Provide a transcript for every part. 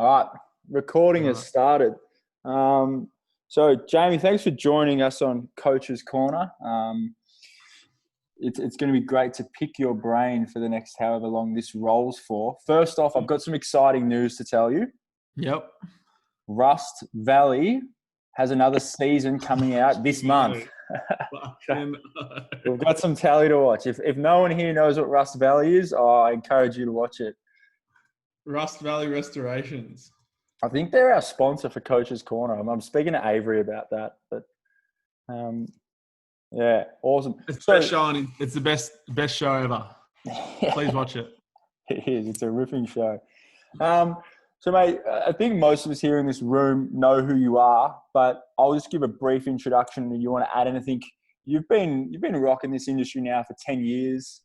All right, recording All has right. started. So, Jamie, thanks for joining us on Coach's Corner. It's going to be great to pick your brain for the next however long this rolls for. First off, I've got some exciting news to tell you. Yep. Rust Valley has another season coming out this month. We've got some tally to watch. If no one here knows what Rust Valley is, I encourage you to watch it. Rust Valley Restorations. I think they're our sponsor for Coach's Corner. I'm speaking to Avery about that, but yeah, awesome. It's the best show it's the best show ever. Please watch it. It is. It's a ripping show. So, mate, I think most of us here in this room know who you are, but I'll just give a brief introduction. And you want to add anything? You've been rocking this industry now for 10 years.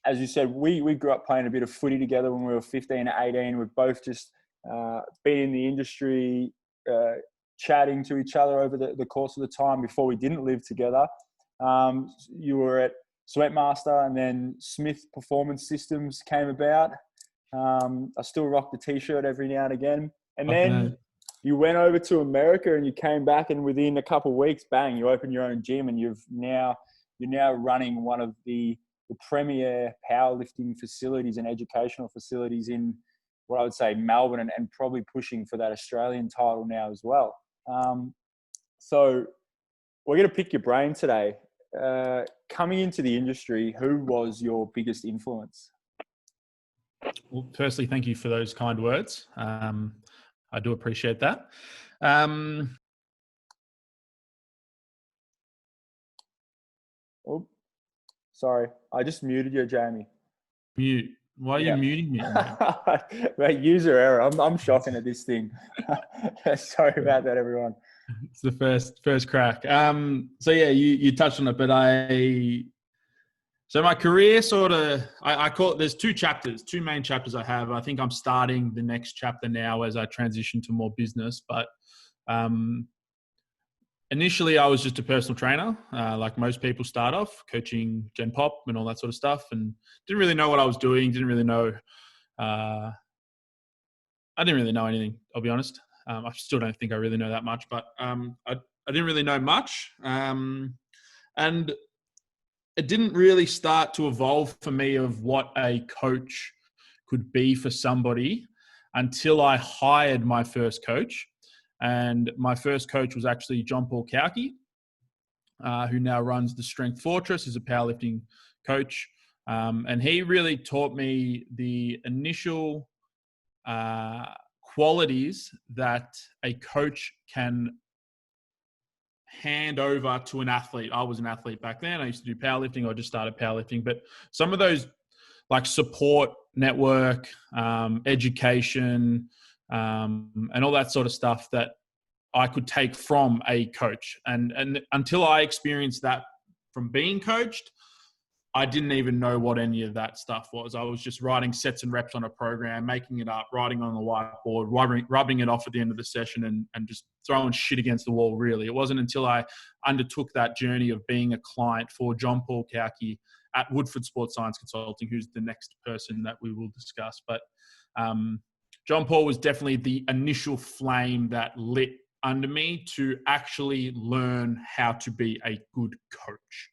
As you said, we grew up playing a bit of footy together when we were 15 to 18. We've both just been in the industry, chatting to each other over the course of the time before we didn't live together. You were at Sweatmaster, and then Smith Performance Systems came about. I still rock the T-shirt every now and again. And then you went over to America and you came back, and within a couple of weeks, bang, you opened your own gym, and you're now running one of the premier powerlifting facilities and educational facilities in what I would say Melbourne, and probably pushing for that Australian title now as well. So we're going to pick your brain today. Coming into the industry, who was your biggest influence? Well, firstly, thank you for those kind words. I do appreciate that. Oh, sorry. I just muted you, Jamie. Mute. Why are you muting me? Mate, user error. I'm shocking at this thing. Sorry about that, everyone. It's the first crack. So yeah, you touched on it, but so my career I call it, there's two main chapters I have. I think I'm starting the next chapter now as I transition to more business. But initially I was just a personal trainer. Like most people start off coaching Gen Pop and all that sort of stuff, and didn't really know what I was doing. Didn't really know. I didn't really know anything, I'll be honest. I still don't think I really know that much, but I didn't really know much. And it didn't really start to evolve for me of what a coach could be for somebody until I hired my first coach. And my first coach was actually John Paul Cowkey, who now runs the Strength Fortress. He's a powerlifting coach. And he really taught me the initial qualities that a coach can hand over to an athlete. I was an athlete back then. I used to do powerlifting. I just started powerlifting. But some of those like support network, education, and all that sort of stuff that I could take from a coach. And until I experienced that from being coached, I didn't even know what any of that stuff was. I was just writing sets and reps on a program, making it up, writing on the whiteboard, rubbing it off at the end of the session, and just throwing shit against the wall, really. It wasn't until I undertook that journey of being a client for John Paul Cowkey at Woodford Sports Science Consulting, who's the next person that we will discuss. But John Paul was definitely the initial flame that lit under me to actually learn how to be a good coach.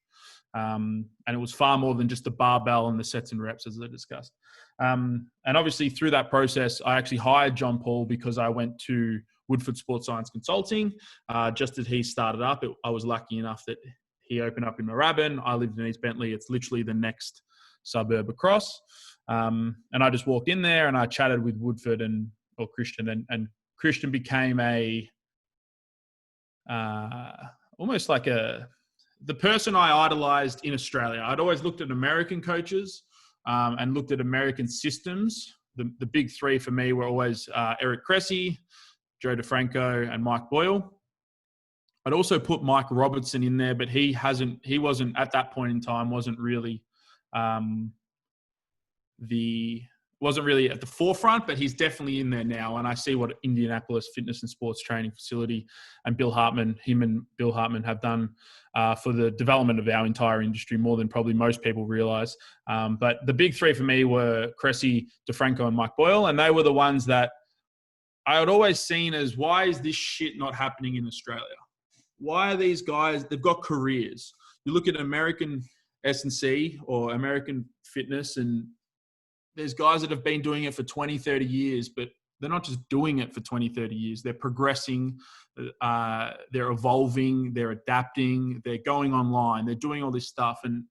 And it was far more than just the barbell and the sets and reps, as I discussed. And obviously through that process, I actually hired John Paul because I went to Woodford Sports Science Consulting. Just as he started up, I was lucky enough that he opened up in Moorabbin. I lived in East Bentley. It's literally the next suburb across. And I just walked in there and I chatted with Woodford or Christian, and Christian became almost like the person I idolized in Australia. I'd always looked at American coaches and looked at American systems. The big three for me were always Eric Cressy, Joe DeFranco, and Mike Boyle. I'd also put Mike Robertson in there, but he wasn't at that point in time, wasn't really the wasn't really at the forefront, but he's definitely in there now. And I see what Indianapolis Fitness and Sports Training Facility and Bill Hartman have done for the development of our entire industry, more than probably most people realize. But the big three for me were Cressy, DeFranco, and Mike Boyle. And they were the ones that I had always seen as, why is this shit not happening in Australia? Why are these guys, they've got careers. You look at American S&C or American Fitness, and there's guys that have been doing it for 20, 30 years, but they're not just doing it for 20, 30 years. They're progressing, they're evolving, they're adapting, they're going online, they're doing all this stuff. And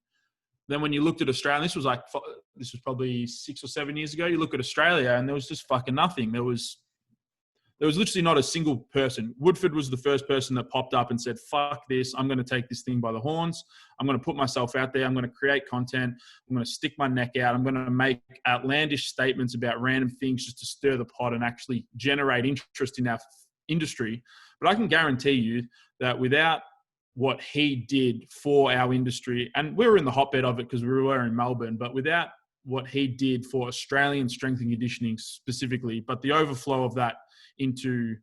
then when you looked at Australia, this was probably 6 or 7 years ago, you look at Australia and there was just fucking nothing. There was literally not a single person. Woodford was the first person that popped up and said, fuck this. I'm going to take this thing by the horns. I'm going to put myself out there. I'm going to create content. I'm going to stick my neck out. I'm going to make outlandish statements about random things just to stir the pot and actually generate interest in our industry. But I can guarantee you that without what he did for our industry, and we were in the hotbed of it because we were in Melbourne, but without what he did for Australian strength and conditioning specifically, but the overflow of that into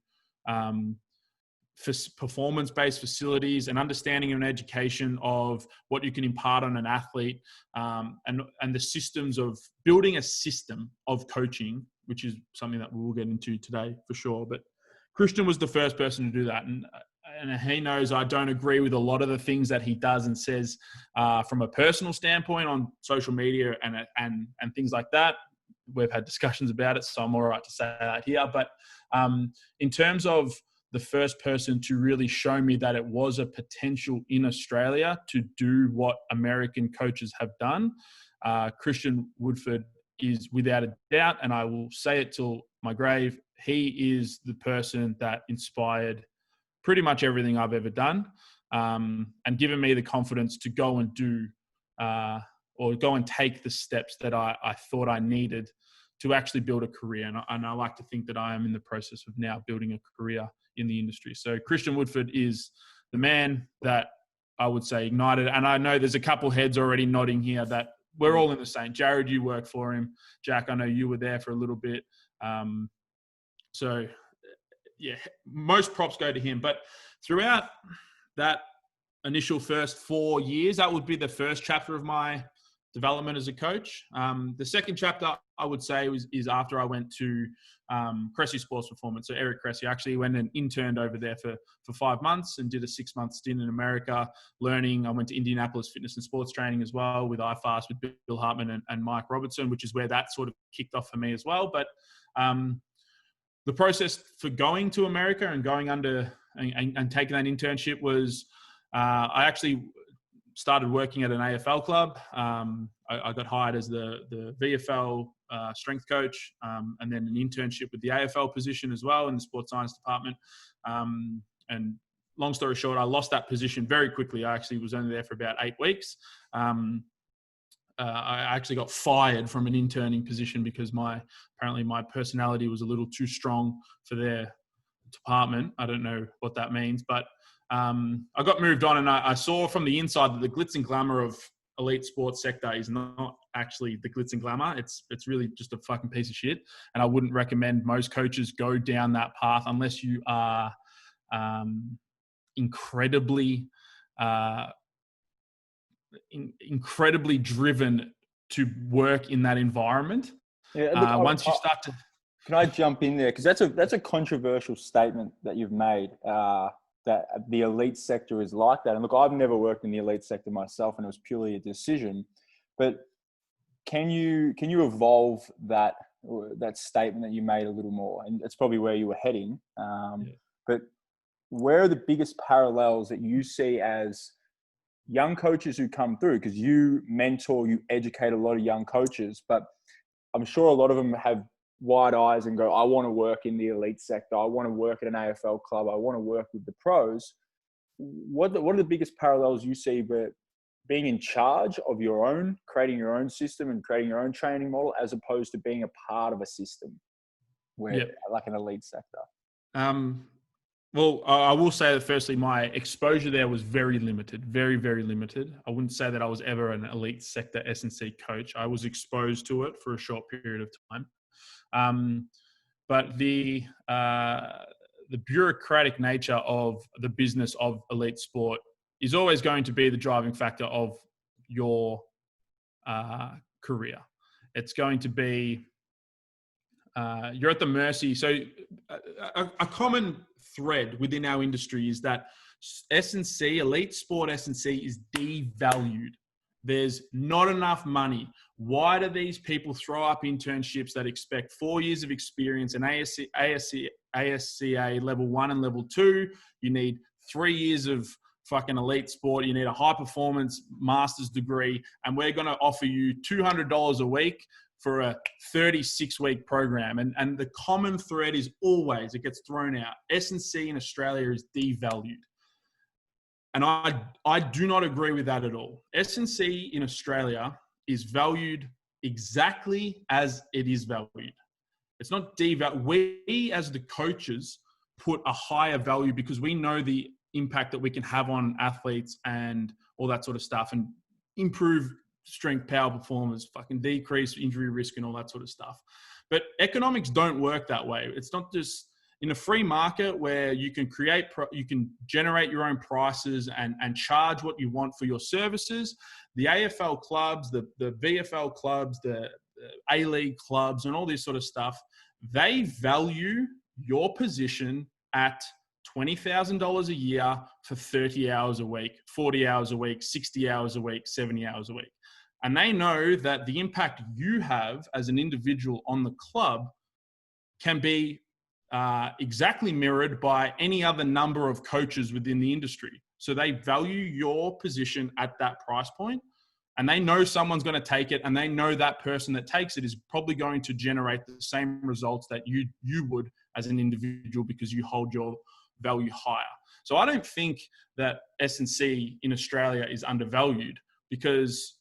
performance-based facilities and understanding and education of what you can impart on an athlete, and the systems of building a system of coaching, which is something that we will get into today for sure. But Christian was the first person to do that. And he knows I don't agree with a lot of the things that he does and says from a personal standpoint on social media and things like that. We've had discussions about it, so I'm all right to say that here. But in terms of the first person to really show me that it was a potential in Australia to do what American coaches have done, Christian Woodford is without a doubt, and I will say it till my grave, he is the person that inspired pretty much everything I've ever done, and given me the confidence to go and do or go and take the steps that I thought I needed to actually build a career. And I like to think that I am in the process of now building a career in the industry. So Christian Woodford is the man that I would say ignited. And I know there's a couple heads already nodding here that we're all in the same. Jared, you work for him. Jack, I know you were there for a little bit. So yeah, most props go to him. But throughout that initial first 4 years, that would be the first chapter of my development as a coach. The second chapter, I would say, is after I went to Cressy Sports Performance. So Eric Cressy actually went and interned over there for 5 months and did a 6-month stint in America learning. I went to Indianapolis Fitness and Sports Training as well with IFAST with Bill Hartman and Mike Robertson, which is where that sort of kicked off for me as well. But the process for going to America and going under and taking that internship was I actually started working at an AFL club. I got hired as the VFL strength coach, and then an internship with the AFL position as well in the sports science department. And long story short, I lost that position very quickly. I actually was only there for about 8 weeks. I actually got fired from an interning position because apparently my personality was a little too strong for their department. I don't know what that means, but I got moved on, and I saw from the inside that the glitz and glamour of elite sports sector is not actually the glitz and glamour. It's really just a fucking piece of shit. And I wouldn't recommend most coaches go down that path unless you are incredibly driven to work in that environment. Yeah, look, once you start to... Can I jump in there? Because that's a controversial statement that you've made, that the elite sector is like that. And look, I've never worked in the elite sector myself, and it was purely a decision. But can you evolve that statement that you made a little more? And that's probably where you were heading. But where are the biggest parallels that you see as young coaches who come through? Because you mentor, you educate a lot of young coaches, but I'm sure a lot of them have wide eyes and go, I want to work in the elite sector. I want to work at an AFL club. I want to work with the pros. What are the biggest parallels you see with being in charge of your own, creating your own system and creating your own training model, as opposed to being a part of a system where like an elite sector? Well, I will say that firstly, my exposure there was very limited, very, very limited. I wouldn't say that I was ever an elite sector S&C coach. I was exposed to it for a short period of time. But the bureaucratic nature of the business of elite sport is always going to be the driving factor of your career. It's going to be you're at the mercy. So a common thread within our industry is that S&C, elite sport S&C, is devalued. There's not enough money. Why do these people throw up internships that expect 4 years of experience in ASCA level 1 and level 2? You need 3 years of fucking elite sport. You need a high performance master's degree, and we're going to offer you $200 a week for a 36-week program. And the common thread is always, it gets thrown out, S&C in Australia is devalued. And I do not agree with that at all. S&C in Australia is valued exactly as it is valued. It's not devalued. We, as the coaches, put a higher value because we know the impact that we can have on athletes and all that sort of stuff, and improve strength, power, performance, fucking decrease injury risk and all that sort of stuff. But economics don't work that way. It's not just in a free market where you can you can generate your own prices and charge what you want for your services. The AFL clubs, the VFL clubs, the A-League clubs and all this sort of stuff, they value your position at $20,000 a year for 30 hours a week, 40 hours a week, 60 hours a week, 70 hours a week. And they know that the impact you have as an individual on the club can be exactly mirrored by any other number of coaches within the industry. So they value your position at that price point, and they know someone's going to take it, and they know that person that takes it is probably going to generate the same results that you would as an individual because you hold your value higher. So I don't think that S&C in Australia is undervalued because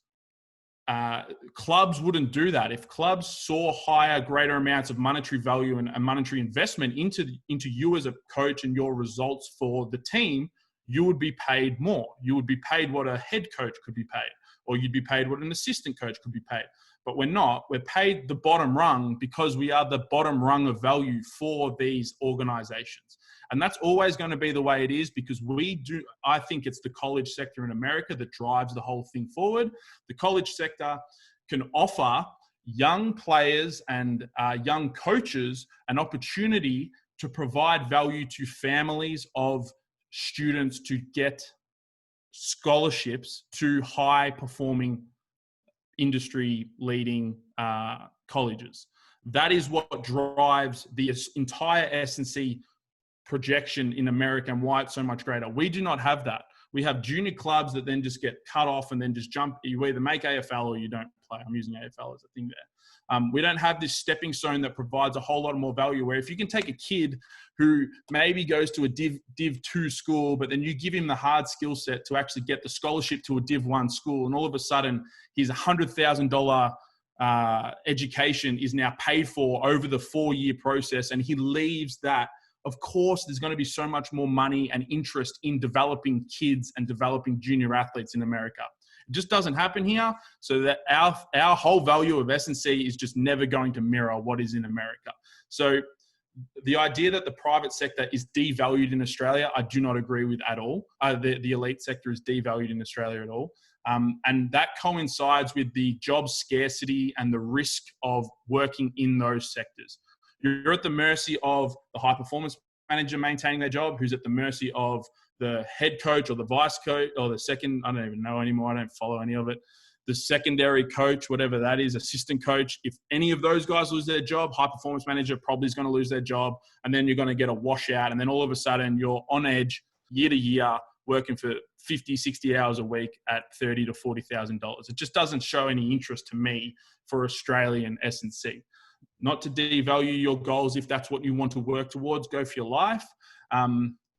clubs wouldn't do that. If clubs saw higher, greater amounts of monetary value and monetary investment into you as a coach and your results for the team, you would be paid more. You would be paid what a head coach could be paid, or you'd be paid what an assistant coach could be paid. But we're not. We're paid the bottom rung because we are the bottom rung of value for these organizations. And that's always going to be the way it is because I think it's the college sector in America that drives the whole thing forward. The college sector can offer young players and young coaches an opportunity to provide value to families of students to get scholarships to high performing industry leading colleges. That is what drives the entire S&C projection in America and why it's so much greater. We do not have that. We have junior clubs that then just get cut off and then just jump. You either make AFL or you don't play. I'm using AFL as a thing there. We don't have this stepping stone that provides a whole lot more value where if you can take a kid who maybe goes to a Div 2 school, but then you give him the hard skill set to actually get the scholarship to a Div 1 school, and all of a sudden his $100,000 education is now paid for over the 4-year process, and he leaves that. Of course, there's going to be so much more money and interest in developing kids and developing junior athletes in America. It just doesn't happen here. So that our whole value of S&C is just never going to mirror what is in America. So the idea that the private sector is devalued in Australia, I do not agree with at all. The elite sector is devalued in Australia at all. And that coincides with the job scarcity and the risk of working in those sectors. You're at the mercy of the high performance manager maintaining their job, who's at the mercy of the head coach or the vice coach or the second, I don't even know anymore. I don't follow any of it. The secondary coach, whatever that is, assistant coach. If any of those guys lose their job, high performance manager probably is going to lose their job. And then you're going to get a washout. And then all of a sudden you're on edge year to year working for 50, 60 hours a week at $30,000 to $40,000. It just doesn't show any interest to me for Australian S&C. Not to devalue your goals. If that's what you want to work towards, go for your life.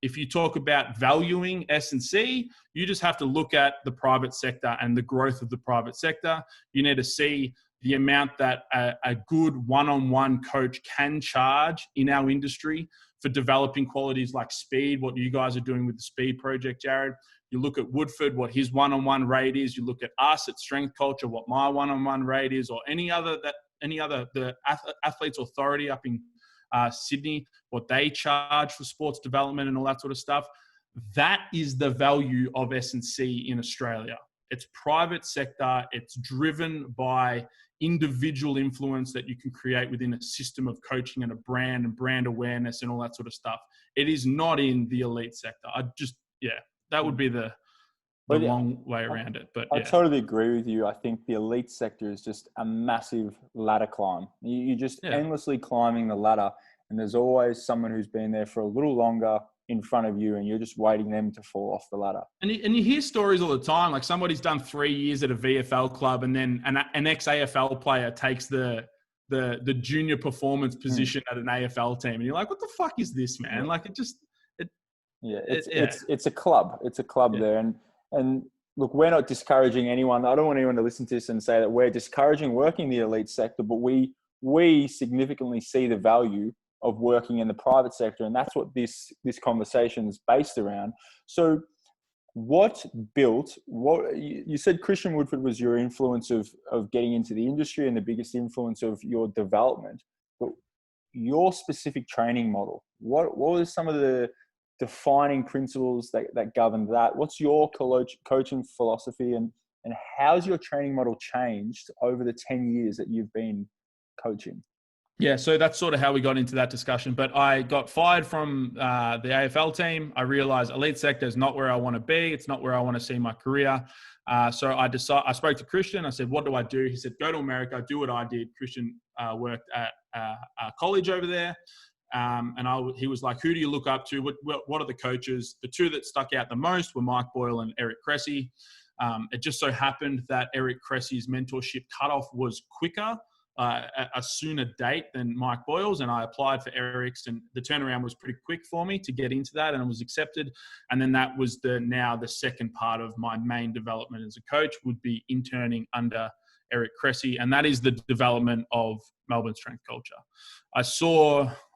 If you talk about valuing S&C, you just have to look at the private sector and the growth of the private sector. You need to see the amount that a good one-on-one coach can charge in our industry for developing qualities like speed, what you guys are doing with the speed project, Jared. You look at Woodford, what his one-on-one rate is. You look at us at Strength Culture, what my one-on-one rate is, or any other the Athletes Authority up in Sydney, what they charge for sports development and all that sort of stuff. That is the value of S&C in Australia. It's private sector. It's driven by individual influence that you can create within a system of coaching and a brand and brand awareness and all that sort of stuff. It is not in the elite sector. That would be the long way around it. But I totally agree with you. I think the elite sector is just a massive ladder climb. You're just endlessly climbing the ladder, and there's always someone who's been there for a little longer in front of you, and you're just waiting them to fall off the ladder. And you hear stories all the time, like somebody's done 3 years at a VFL club, and then an ex-AFL player takes the junior performance position at an AFL team, and you're like, what the fuck is this, man? Like it's a club. It's a club there, and look, we're not discouraging anyone. I don't want anyone to listen to this and say that we're discouraging working in the elite sector, but we significantly see the value of working in the private sector. And that's what this conversation is based around. So what you said Christian Woodford was your influence of getting into the industry and the biggest influence of your development, but your specific training model, what was some of the defining principles that govern that? What's your coaching philosophy, and how's your training model changed over the 10 years that you've been coaching? Yeah, so that's sort of how we got into that discussion. But I got fired from the AFL team. I realized elite sector is not where I want to be. It's not where I want to see my career. So I spoke to Christian. I said, what do I do? He said, go to America, do what I did. Christian worked at a college over there. He was like, who do you look up to? What are the coaches? The two that stuck out the most were Mike Boyle and Eric Cressy. It just so happened that Eric Cressy's mentorship cutoff was quicker, a sooner date than Mike Boyle's, and I applied for Eric's, and the turnaround was pretty quick for me to get into that, and it was accepted. And then that was the second part of my main development as a coach would be interning under Eric Cressy, and that is the development of Melbourne Strength Culture.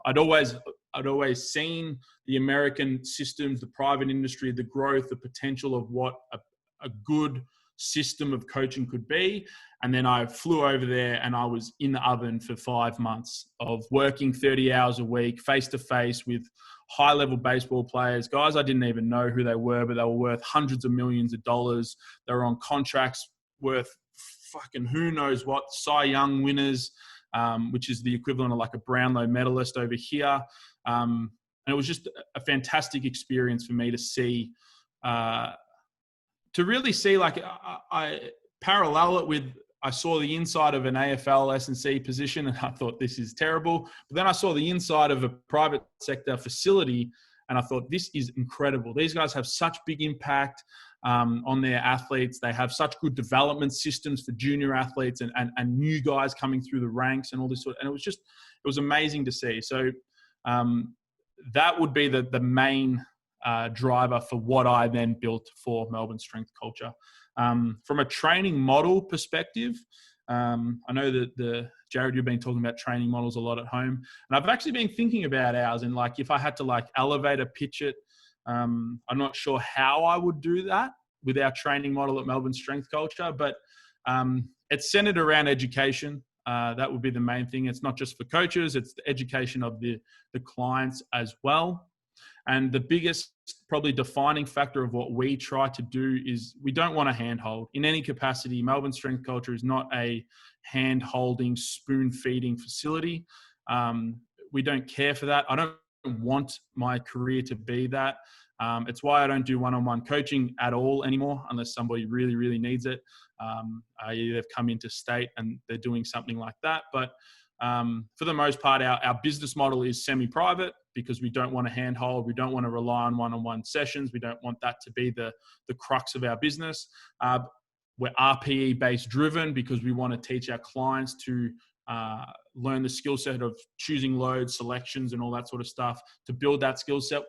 I'd always seen the American systems, the private industry, the growth, the potential of what a good system of coaching could be. And then I flew over there and I was in the oven for 5 months of working 30 hours a week, face-to-face with high-level baseball players, guys I didn't even know who they were, but they were worth hundreds of millions of dollars. They were on contracts worth fucking who knows what, Cy Young winners, which is the equivalent of like a Brownlow medalist over here. And it was just a fantastic experience for me to see, like I parallel it with, I saw the inside of an AFL S&C position and I thought this is terrible. But then I saw the inside of a private sector facility and I thought this is incredible. These guys have such big impact on their athletes. They have such good development systems for junior athletes and new guys coming through the ranks and all this sort of, and it was amazing to see. So that would be the main driver for what I then built for Melbourne Strength Culture. From a training model perspective, I know that Jared, you've been talking about training models a lot at home, and I've actually been thinking about ours. And like, if I had to like elevator pitch it, I'm not sure how I would do that with our training model at Melbourne Strength Culture, but it's centered around education. That would be the main thing. It's not just for coaches; it's the education of the clients as well. And the biggest probably defining factor of what we try to do is we don't want a handhold in any capacity. Melbourne Strength Culture is not a hand-holding, spoon-feeding facility. We don't care for that. I don't want my career to be that. It's why I don't do one-on-one coaching at all anymore unless somebody really, really needs it. Either they've come into state and they're doing something like that. But for the most part, our business model is semi-private because we don't want to handhold. We don't want to rely on one-on-one sessions. We don't want that to be the crux of our business. We're RPE-based driven because we want to teach our clients to learn the skill set of choosing loads, selections, and all that sort of stuff to build that skill set.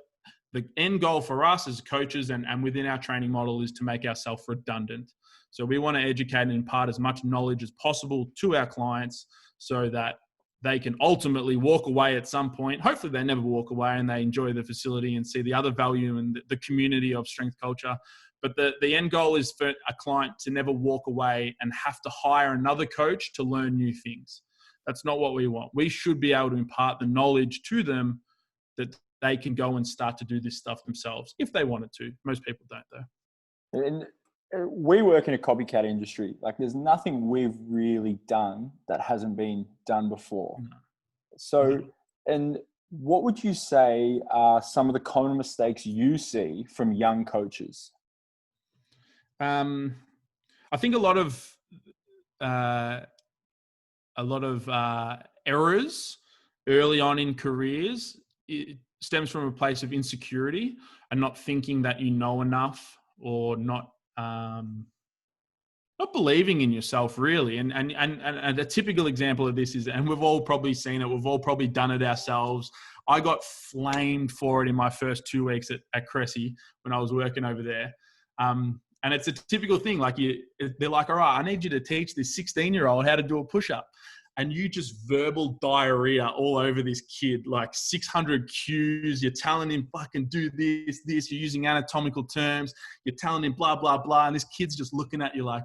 The end goal for us as coaches and within our training model is to make ourselves redundant. So we want to educate and impart as much knowledge as possible to our clients so that they can ultimately walk away at some point. Hopefully they never walk away and they enjoy the facility and see the other value in the community of strength culture. But the end goal is for a client to never walk away and have to hire another coach to learn new things. That's not what we want. We should be able to impart the knowledge to them that they can go and start to do this stuff themselves if they wanted to. Most people don't, though. And we work in a copycat industry. Like, there's nothing we've really done that hasn't been done before. No. So, and what would you say are some of the common mistakes you see from young coaches? I think a lot of errors early on in careers, it stems from a place of insecurity and not thinking that you know enough, or not believing in yourself, really. And a typical example of this is, and we've all probably seen it, we've all probably done it ourselves. I got flamed for it in my first 2 weeks at Cressy when I was working over there. And it's a typical thing. Like, they're like, all right, I need you to teach this 16-year-old how to do a push-up. And you just verbal diarrhea all over this kid, like 600 cues. You're telling him fucking do this. You're using anatomical terms. You're telling him blah, blah, blah. And this kid's just looking at you like,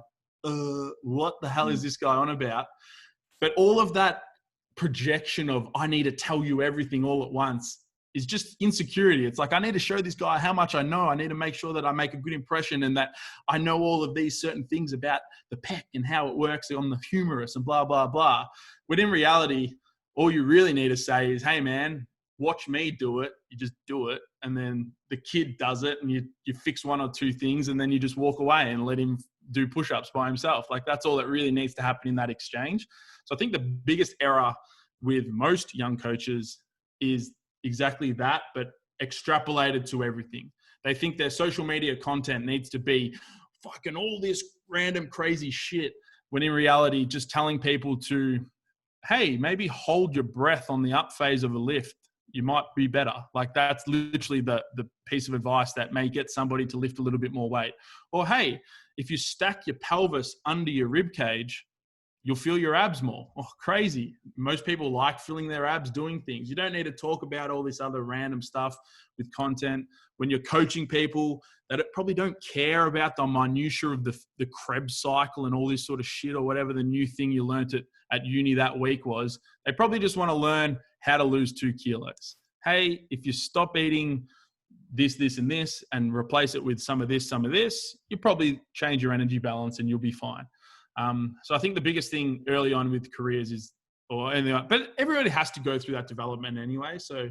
what the hell is this guy on about? But all of that projection of, I need to tell you everything all at once, is just insecurity. It's like, I need to show this guy how much I know. I need to make sure that I make a good impression and that I know all of these certain things about the pec and how it works on the humerus and blah, blah, blah. But in reality, all you really need to say is, hey man, watch me do it. You just do it. And then the kid does it and you fix one or two things and then you just walk away and let him do push-ups by himself. Like, that's all that really needs to happen in that exchange. So I think the biggest error with most young coaches is exactly that, but extrapolated to everything. They think their social media content needs to be fucking all this random crazy shit, when in reality, just telling people to, hey, maybe hold your breath on the up phase of a lift, you might be better. Like, that's literally the piece of advice that may get somebody to lift a little bit more weight. Or, hey, if you stack your pelvis under your rib cage, you'll feel your abs more. Oh, crazy. Most people like feeling their abs doing things. You don't need to talk about all this other random stuff with content. When you're coaching people that probably don't care about the minutiae of the Krebs cycle and all this sort of shit, or whatever the new thing you learned at uni that week was, they probably just want to learn how to lose 2 kilos. Hey, if you stop eating this, and this, and replace it with some of this, you probably change your energy balance and you'll be fine. So I think the biggest thing early on with careers is, but everybody has to go through that development anyway. So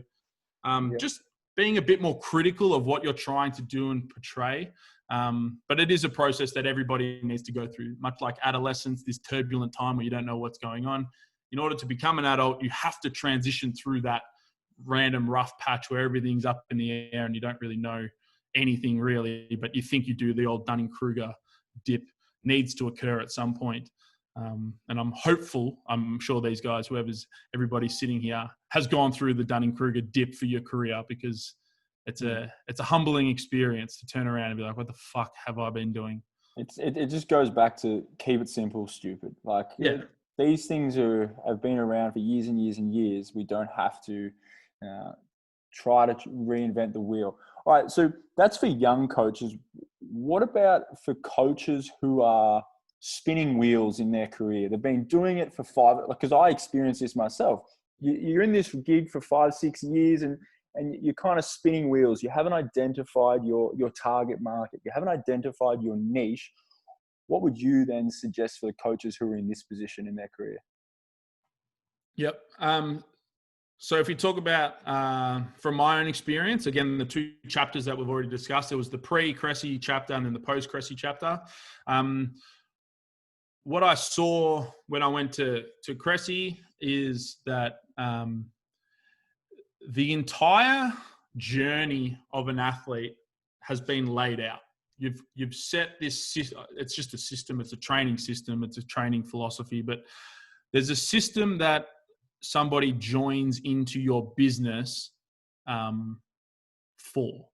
just being a bit more critical of what you're trying to do and portray. But it is a process that everybody needs to go through, much like adolescence, this turbulent time where you don't know what's going on. In order to become an adult, you have to transition through that random rough patch where everything's up in the air and you don't really know anything really, but you think you do. The old Dunning-Kruger dip needs to occur at some point. And I'm hopeful, I'm sure these guys, everybody sitting here has gone through the Dunning-Kruger dip for your career, because it's a humbling experience to turn around and be like, what the fuck have I been doing? It just goes back to keep it simple, stupid. Like, these things have been around for years and years and years. We don't have to try to reinvent the wheel. All right, so that's for young coaches. What about for coaches who are spinning wheels in their career? They've been doing it for because I experienced this myself. You're in this gig for 5-6 years and you're kind of spinning wheels. You haven't identified your target market. You haven't identified your niche. What would you then suggest for the coaches who are in this position in their career? Yep. So if you talk about, from my own experience, again, the 2 chapters that we've already discussed, there was the pre-Cressy chapter and then the post-Cressy chapter. What I saw when I went to Cressy is that the entire journey of an athlete has been laid out. You've set this, it's just a system, it's a training system, it's a training philosophy, but there's a system that somebody joins into your business for.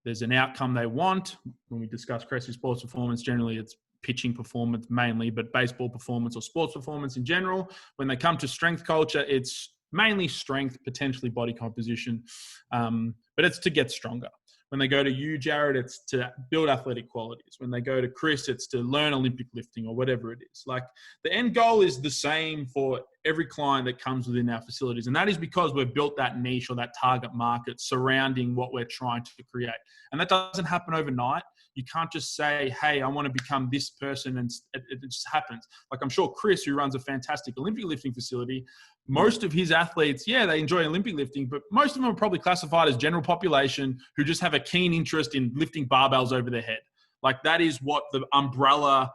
There's an outcome they want. When we discuss Cressy sports performance, generally it's pitching performance mainly, but baseball performance or sports performance in general. When they come to strength culture, it's mainly strength, potentially body composition, but it's to get stronger. When they go to you, Jared, it's to build athletic qualities. When they go to Chris, it's to learn Olympic lifting or whatever it is. Like, the end goal is the same for every client that comes within our facilities. And that is because we've built that niche or that target market surrounding what we're trying to create. And that doesn't happen overnight. You can't just say, hey, I want to become this person, and it just happens. Like, I'm sure Chris, who runs a fantastic Olympic lifting facility, most of his athletes, yeah, they enjoy Olympic lifting, but most of them are probably classified as general population who just have a keen interest in lifting barbells over their head. Like, that is what the umbrella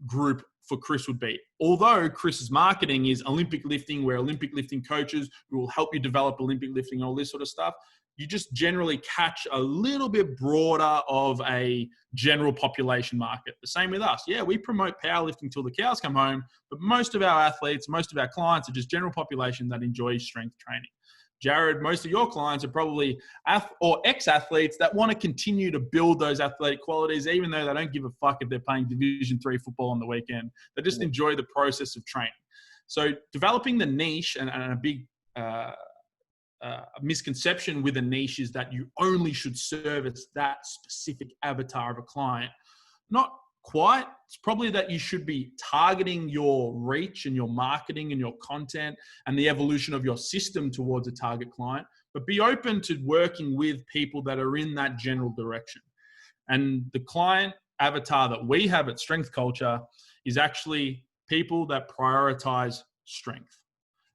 group for Chris would be. Although Chris's marketing is Olympic lifting, we're Olympic lifting coaches who will help you develop Olympic lifting and all this sort of stuff, you just generally catch a little bit broader of a general population market. The same with us. Yeah, we promote powerlifting till the cows come home, but most of our athletes, most of our clients are just general population that enjoy strength training. Jared, most of your clients are probably ex-athletes that want to continue to build those athletic qualities, even though they don't give a fuck if they're playing Division 3 football on the weekend. They just enjoy the process of training. So developing the niche, and a big misconception with a niche is that you only should service that specific avatar of a client. Not quite. It's probably that you should be targeting your reach and your marketing and your content and the evolution of your system towards a target client, but be open to working with people that are in that general direction. And the client avatar that we have at Strength Culture is actually people that prioritize strength.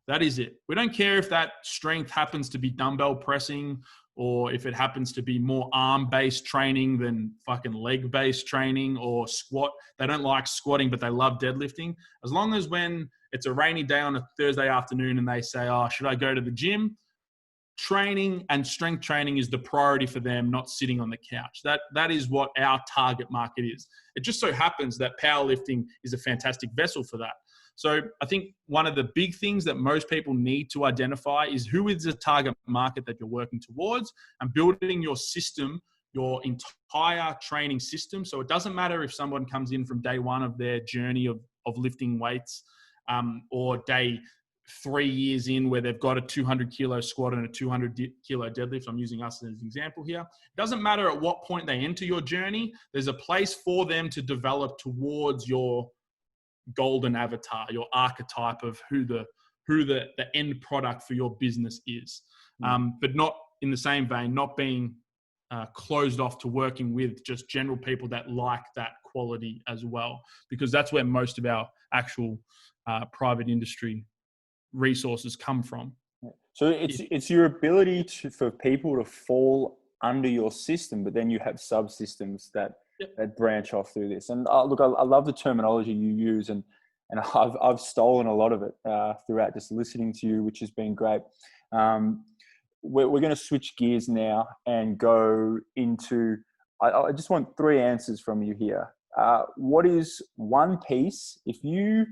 That is it. We don't care if that strength happens to be dumbbell pressing or if it happens to be more arm-based training than fucking leg-based training or squat. They don't like squatting, but they love deadlifting. As long as when it's a rainy day on a Thursday afternoon and they say, oh, should I go to the gym? Training and strength training is the priority for them, not sitting on the couch. That is what our target market is. It just so happens that powerlifting is a fantastic vessel for that. So I think one of the big things that most people need to identify is who is the target market that you're working towards, and building your system, your entire training system. So it doesn't matter if someone comes in from day one of their journey of lifting weights, or day 3 years in where they've got a 200 kilo squat and a 200 kilo deadlift. I'm using us as an example here. It doesn't matter at what point they enter your journey. There's a place for them to develop towards your golden avatar, your archetype of who the end product for your business is. But not in the same vein, not being closed off to working with just general people that like that quality as well, because that's where most of our actual private industry resources come from. So it's your ability for people to fall under your system, but then you have subsystems that branch off through this. And look, I love the terminology you use, and I've stolen a lot of it throughout just listening to you, which has been great. We're going to switch gears now and go into. I just want 3 answers from you here. What is one piece, if you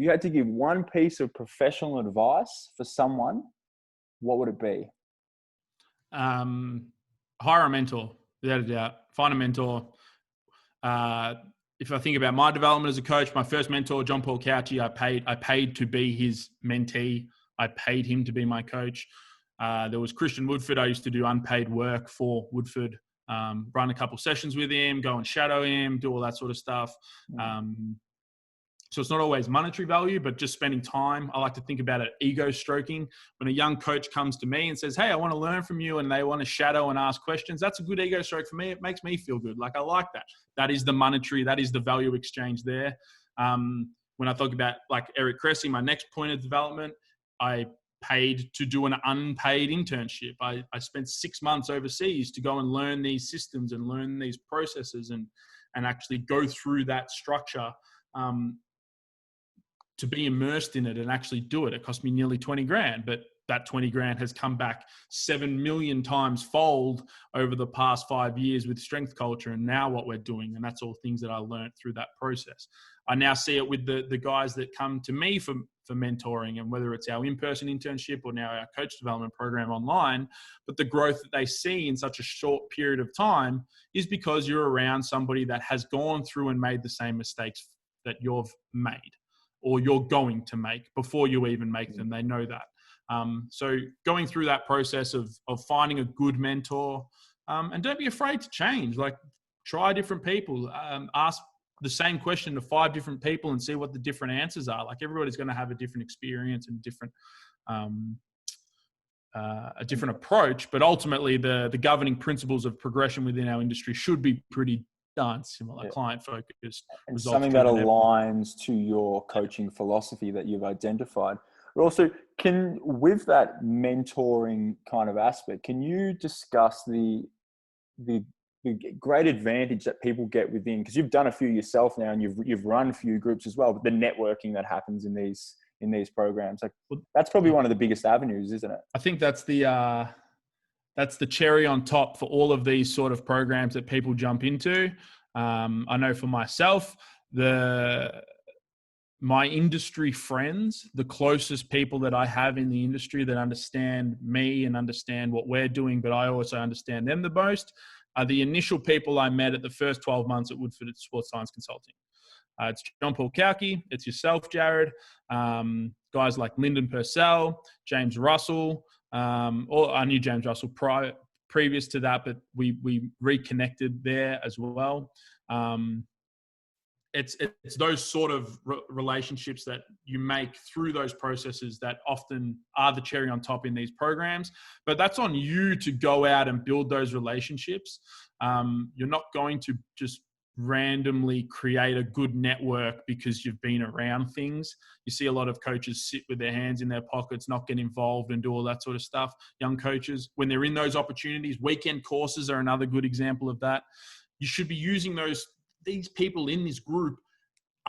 had to give one piece of professional advice for someone, what would it be? Hire a mentor, without a doubt. Find a mentor. If I think about my development as a coach, my first mentor, John Paul Couchy, I paid to be his mentee. I paid him to be my coach. There was Christian Woodford. I used to do unpaid work for Woodford, run a couple sessions with him, go and shadow him, do all that sort of stuff. So it's not always monetary value, but just spending time. I like to think about it ego stroking. When a young coach comes to me and says, hey, I want to learn from you, and they want to shadow and ask questions, that's a good ego stroke for me. It makes me feel good. Like, I like that. That is the monetary, that is the value exchange there. When I talk about like Eric Cressy, my next point of development, I paid to do an unpaid internship. I spent 6 months overseas to go and learn these systems and learn these processes and actually go through that structure. To be immersed in it and actually do it. It cost me nearly 20 grand, but that 20 grand has come back 7 million times fold over the past 5 years with Strength Culture and now what we're doing. And that's all things that I learned through that process. I now see it with the guys that come to me for for mentoring, and whether it's our in-person internship or now our coach development program online, but the growth that they see in such a short period of time is because you're around somebody that has gone through and made the same mistakes that you've made or you're going to make before you even make them. They know that. So going through that process of finding a good mentor, and don't be afraid to change. Like, try different people, ask the same question to 5 different people and see what the different answers are. Like, everybody's going to have a different experience and a different approach, but ultimately the governing principles of progression within our industry should be pretty darn similar, client focused, and something that aligns to your coaching philosophy that you've identified. But also, with that mentoring kind of aspect, can you discuss the great advantage that people get within, because you've done a few yourself now and you've run a few groups as well, but the networking that happens in these programs, like, that's probably one of the biggest avenues, isn't it? I think that's the cherry on top for all of these sort of programs that people jump into. I know for myself, my industry friends, the closest people that I have in the industry that understand me and understand what we're doing, but I also understand them the most, are the initial people I met at the first 12 months at Woodford Sports Science Consulting. It's John Paul Cowkey, it's yourself, Jared, guys like Lyndon Purcell, James Russell, or I knew James Russell previous to that, but we reconnected there as well. It's those sort of relationships that you make through those processes that often are the cherry on top in these programs. But that's on you to go out and build those relationships. You're not going to just randomly create a good network because you've been around things. You see a lot of coaches sit with their hands in their pockets, not get involved and do all that sort of stuff. Young coaches, when they're in those opportunities, weekend courses are another good example of that. You should be using these people in this group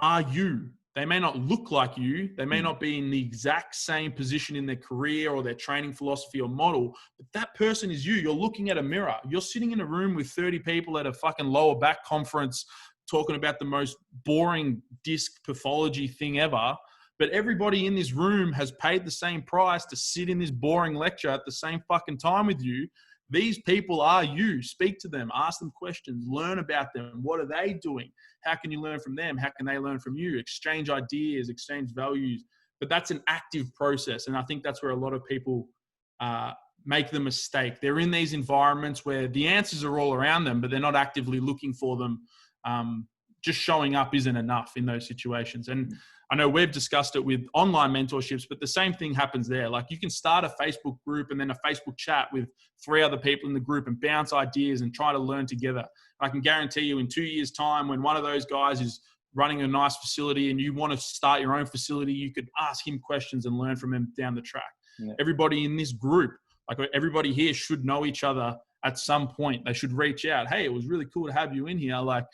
are you. They may not look like you. They may not be in the exact same position in their career or their training philosophy or model, but that person is you. You're looking at a mirror. You're sitting in a room with 30 people at a fucking lower back conference talking about the most boring disc pathology thing ever. But everybody in this room has paid the same price to sit in this boring lecture at the same fucking time with you. These people are you. Speak to them, ask them questions, learn about them. What are they doing? How can you learn from them? How can they learn from you? Exchange ideas, exchange values. But that's an active process. And I think that's where a lot of people make the mistake. They're in these environments where the answers are all around them, but they're not actively looking for them. Just showing up isn't enough in those situations. And I know we've discussed it with online mentorships, but the same thing happens there. Like, you can start a Facebook group and then a Facebook chat with 3 other people in the group and bounce ideas and try to learn together. I can guarantee you in 2 years' time, when one of those guys is running a nice facility and you want to start your own facility, you could ask him questions and learn from him down the track. Yeah. Everybody in this group, like everybody here, should know each other at some point. They should reach out. Hey, it was really cool to have you in here. Like,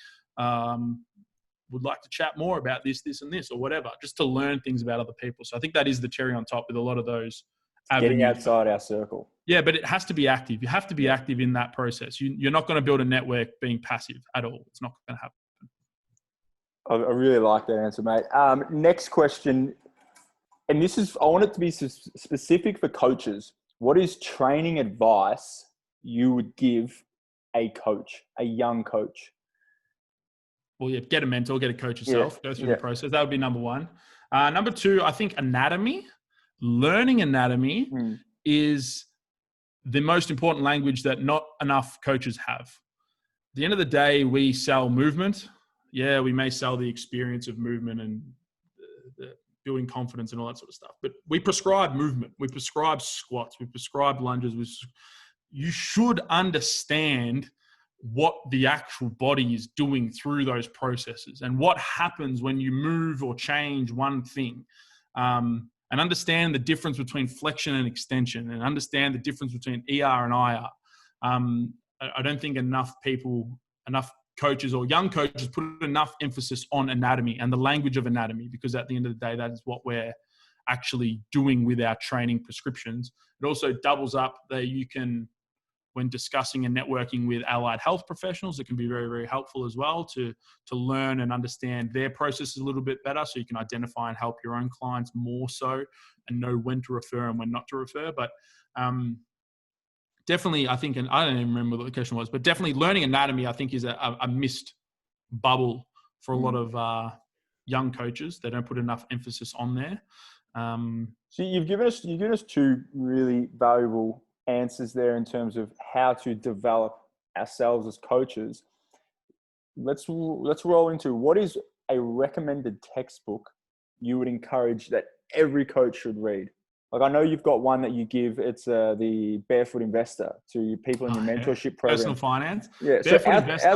would like to chat more about this, and this, or whatever, just to learn things about other people. So I think that is the cherry on top with a lot of those avenues. Getting outside our circle. Yeah, but it has to be active. You have to be active in that process. You're not going to build a network being passive at all. It's not going to happen. I really like that answer, mate. Next question, and I want it to be specific for coaches. What is training advice you would give a coach, a young coach? Well, yeah, get a mentor, get a coach yourself, go through the process. That would be number 1. Number 2, I think anatomy, learning anatomy is the most important language that not enough coaches have. At the end of the day, we sell movement. Yeah, we may sell the experience of movement and building confidence and all that sort of stuff. But we prescribe movement. We prescribe squats. We prescribe lunges. You should understand what the actual body is doing through those processes and what happens when you move or change one thing, and understand the difference between flexion and extension, and understand the difference between ER and IR. I don't think enough coaches or young coaches put enough emphasis on anatomy and the language of anatomy, because at the end of the day, that is what we're actually doing with our training prescriptions. It also doubles up that you can when discussing and networking with allied health professionals, it can be very, very helpful as well to learn and understand their processes a little bit better, so you can identify and help your own clients more so, and know when to refer and when not to refer. But definitely, I think, and I don't even remember what the question was, but definitely learning anatomy, I think, is a missed bubble for a lot of young coaches. They don't put enough emphasis on there. So you've given us two really valuable answers there in terms of how to develop ourselves as coaches. Let's roll into, what is a recommended textbook you would encourage that every coach should read? Like, I know you've got one that you give. It's the Barefoot Investor to people in your mentorship program. Personal finance. Yeah. Barefoot So Investor.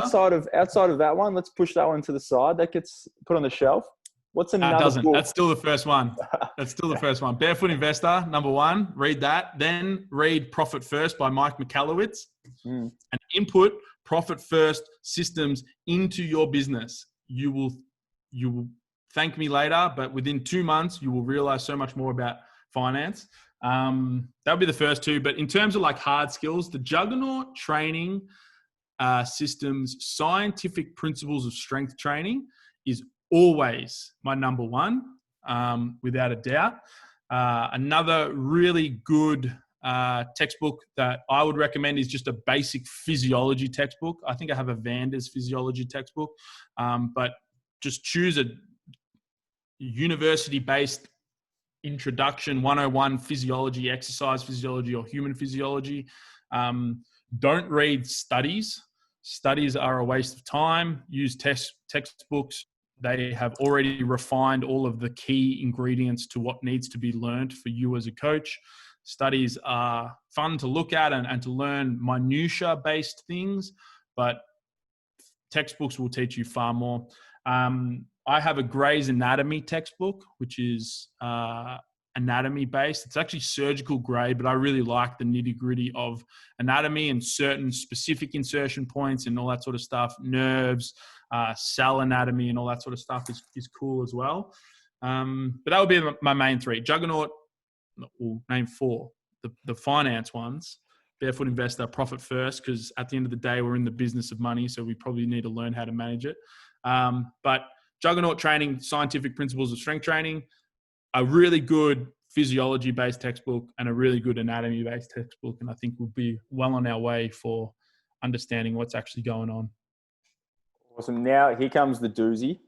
outside of that one, let's push that one to the side. That gets put on the shelf. What's another book? That's still the first one. That's still the first one. Barefoot Investor, number one. Read that. Then read Profit First by Mike Michalowicz, and input Profit First systems into your business. You will thank me later, but within 2 months, you will realize so much more about finance. That would be the first two. But in terms of like hard skills, the Juggernaut Training Systems Scientific Principles of Strength Training is always my number one, without a doubt. Another really good textbook that I would recommend is just a basic physiology textbook. I think I have a Vander's physiology textbook, but just choose a university-based introduction 101 physiology, exercise physiology, or human physiology. Don't read studies. Studies are a waste of time. Use textbooks. They have already refined all of the key ingredients to what needs to be learned for you as a coach. Studies are fun to look at and to learn minutia-based things, but textbooks will teach you far more. I have a Gray's Anatomy textbook, which is anatomy based. It's actually surgical grade, but I really like the nitty gritty of anatomy and certain specific insertion points and all that sort of stuff. Nerves, cell anatomy and all that sort of stuff is cool as well. But that would be my main three. Juggernaut, we'll name four. The finance ones, Barefoot Investor, Profit First, because at the end of the day, we're in the business of money, so we probably need to learn how to manage it. But Juggernaut Training, Scientific Principles of Strength Training, a really good physiology-based textbook, and a really good anatomy-based textbook. And I think we'll be well on our way for understanding what's actually going on. Awesome. Now, here comes the doozy.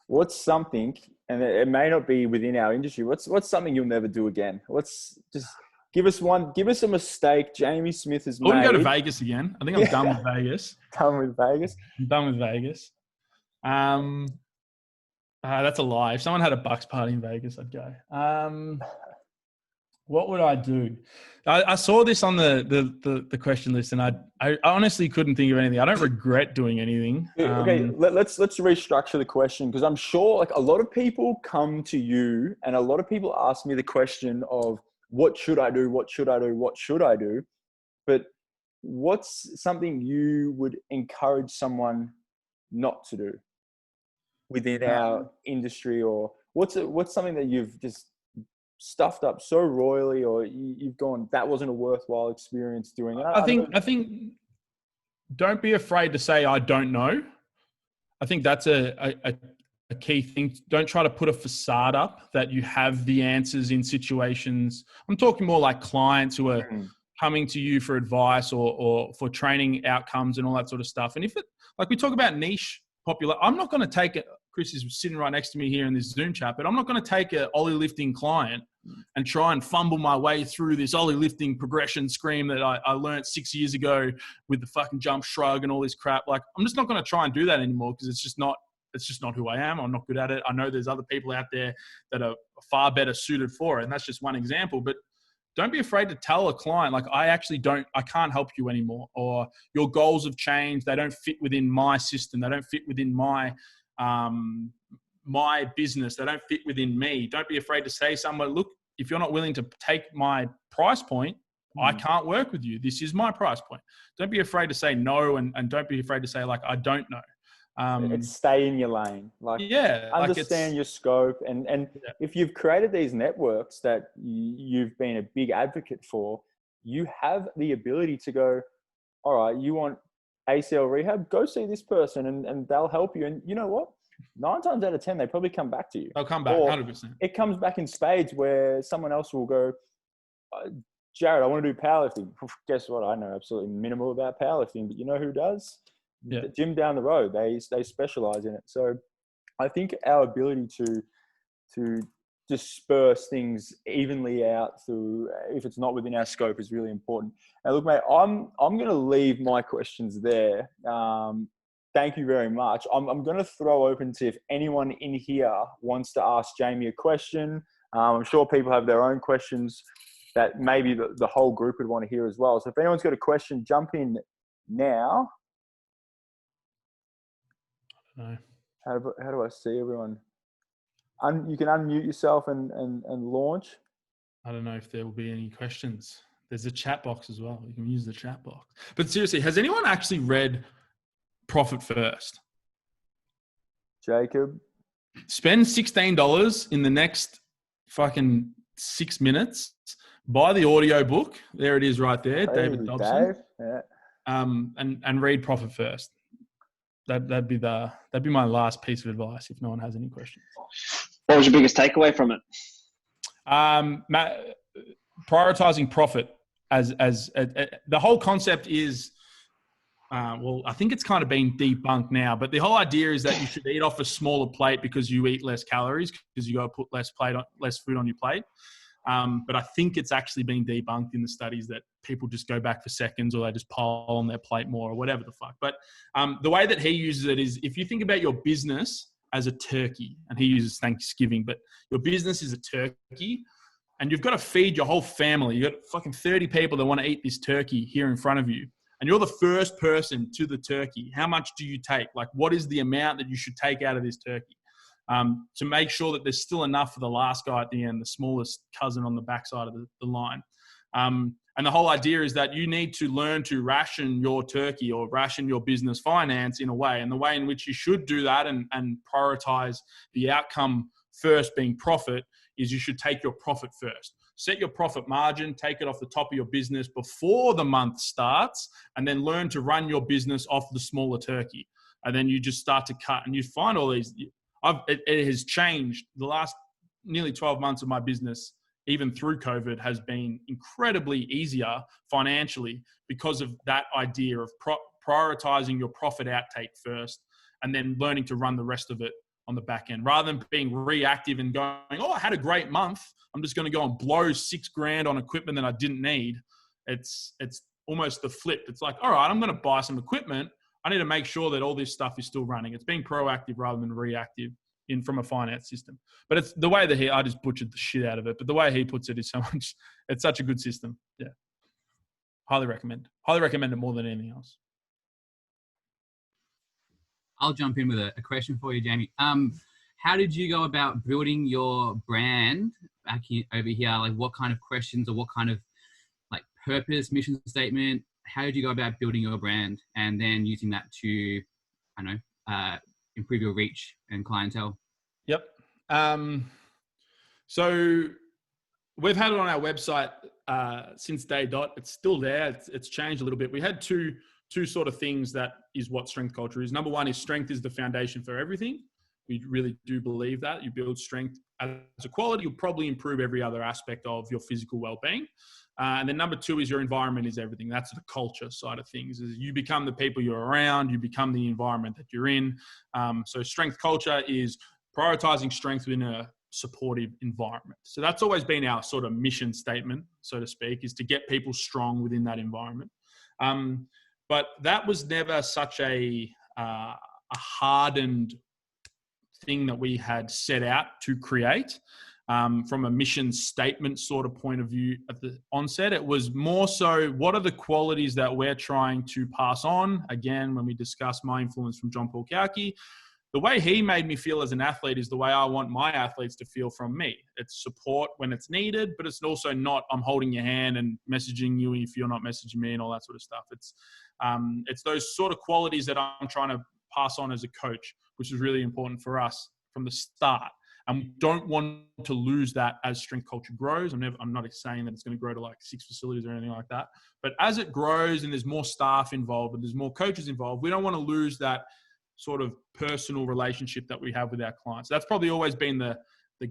What's something, and it may not be within our industry, what's something you'll never do again? Let's just give us a mistake Jamie Smith has made. I wouldn't go to Vegas again. I think I'm done with Vegas. Done with Vegas? I'm done with Vegas. That's a lie. If someone had a Bucks party in Vegas, I'd go. What would I do? I saw this on the question list, and I honestly couldn't think of anything. I don't regret doing anything. Okay, let's restructure the question, because I'm sure like a lot of people come to you, and a lot of people ask me the question of, what should I do? What should I do? What should I do? But what's something you would encourage someone not to do within our industry? Or what's something that you've just stuffed up so royally, or you've gone, that wasn't a worthwhile experience doing it? I think don't be afraid to say, I don't know. I think that's a key thing. Don't try to put a facade up that you have the answers in situations. I'm talking more like clients who are coming to you for advice or for training outcomes and all that sort of stuff. And if it, like we talk about niche popular, I'm not going to take it. Chris is sitting right next to me here in this Zoom chat, but I'm not going to take a Ollie lifting client and try and fumble my way through this Ollie lifting progression scream that I learned 6 years ago with the fucking jump shrug and all this crap. Like, I'm just not going to try and do that anymore, because it's just not who I am. I'm not good at it. I know there's other people out there that are far better suited for it. And that's just one example. But don't be afraid to tell a client, like, I can't help you anymore, or your goals have changed. They don't fit within my system. They don't fit within my business. They don't fit within me. Don't be afraid to say somewhere, look, if you're not willing to take my price point, I can't work with you. This is my price point. Don't be afraid to say no. And don't be afraid to say, like, I don't know. It's stay in your lane. Like, understand your scope. And if you've created these networks that you've been a big advocate for, you have the ability to go, all right, you want ACL rehab, go see this person and they'll help you. And you know what? 9 times out of 10, they probably come back to you. They'll come back, Or 100%. it comes back in spades where someone else will go, Jared, I want to do powerlifting. Guess what? I know absolutely minimal about powerlifting, but you know who does? Yeah. The gym down the road. They specialize in it. So I think our ability to disperse things evenly out through, if it's not within our scope, is really important. Now, look, mate, I'm going to leave my questions there. Thank you very much. I'm going to throw open to if anyone in here wants to ask Jamie a question. I'm sure people have their own questions that maybe the whole group would want to hear as well. So if anyone's got a question, jump in now. No. How do I see everyone? You can unmute yourself and launch. I don't know if there will be any questions. There's a chat box as well. You can use the chat box. But seriously, has anyone actually read Profit First? Jacob? Spend $16 in the next fucking 6 minutes. Buy the audio book. There it is right there, Hey, David Dobson. Dave. Yeah. And read Profit First. That'd be my last piece of advice if no one has any questions. What was your biggest takeaway from it? Prioritizing profit as the whole concept is, well, I think it's kind of been debunked now, but the whole idea is that you should eat off a smaller plate because you eat less calories because you got to put less food on your plate. But I think it's actually been debunked in the studies that people just go back for seconds or they just pile on their plate more or whatever the fuck. But the way that he uses it is if you think about your business as a turkey, and he uses Thanksgiving, but your business is a turkey and you've got to feed your whole family. You got fucking 30 people that want to eat this turkey here in front of you. And you're the first person to the turkey. How much do you take? Like, what is the amount that you should take out of this turkey? To make sure that there's still enough for the last guy at the end, the smallest cousin on the backside of the line. And the whole idea is that you need to learn to ration your turkey or ration your business finance in a way. And the way in which you should do that and prioritize the outcome first being profit is you should take your profit first. Set your profit margin, take it off the top of your business before the month starts, and then learn to run your business off the smaller turkey. And then you just start to cut and you find all these... It has changed. The last nearly 12 months of my business, even through COVID, has been incredibly easier financially because of that idea of prioritizing your profit outtake first and then learning to run the rest of it on the back end rather than being reactive and going, oh, I had a great month. I'm just going to go and blow $6,000 on equipment that I didn't need. It's almost the flip. It's like, all right, I'm going to buy some equipment. I need to make sure that all this stuff is still running. It's being proactive rather than reactive from a finance system. But it's the way that I just butchered the shit out of it. But the way he puts it is so much, it's such a good system. Yeah. Highly recommend. Highly recommend it more than anything else. I'll jump in with a question for you, Jamie. How did you go about building your brand back over here? Like what kind of questions or what kind of like purpose, mission statement, how did you go about building your brand and then using that to, I don't know, improve your reach and clientele? Yep. So we've had it on our website since day dot. It's still there. It's changed a little bit. We had two sort of things that is what strength culture is. Number one is strength is the foundation for everything. We really do believe that. You build strength as a quality, you'll probably improve every other aspect of your physical well-being. And then number two is your environment is everything. That's the culture side of things. Is you become the people you're around, you become the environment that you're in. So strength culture is prioritizing strength within a supportive environment. So that's always been our sort of mission statement, so to speak, is to get people strong within that environment. But that was never such a hardened thing that we had set out to create. From a mission statement sort of point of view at the onset, it was more so what are the qualities that we're trying to pass on? Again, when we discuss my influence from John Paul Kauke, the way he made me feel as an athlete is the way I want my athletes to feel from me. It's support when it's needed, but it's also not I'm holding your hand and messaging you if you're not messaging me and all that sort of stuff. It's those sort of qualities that I'm trying to pass on as a coach, which is really important for us from the start. And we don't want to lose that as strength culture grows. I'm not saying that it's going to grow to like 6 facilities or anything like that. But as it grows and there's more staff involved and there's more coaches involved, we don't want to lose that sort of personal relationship that we have with our clients. That's probably always been the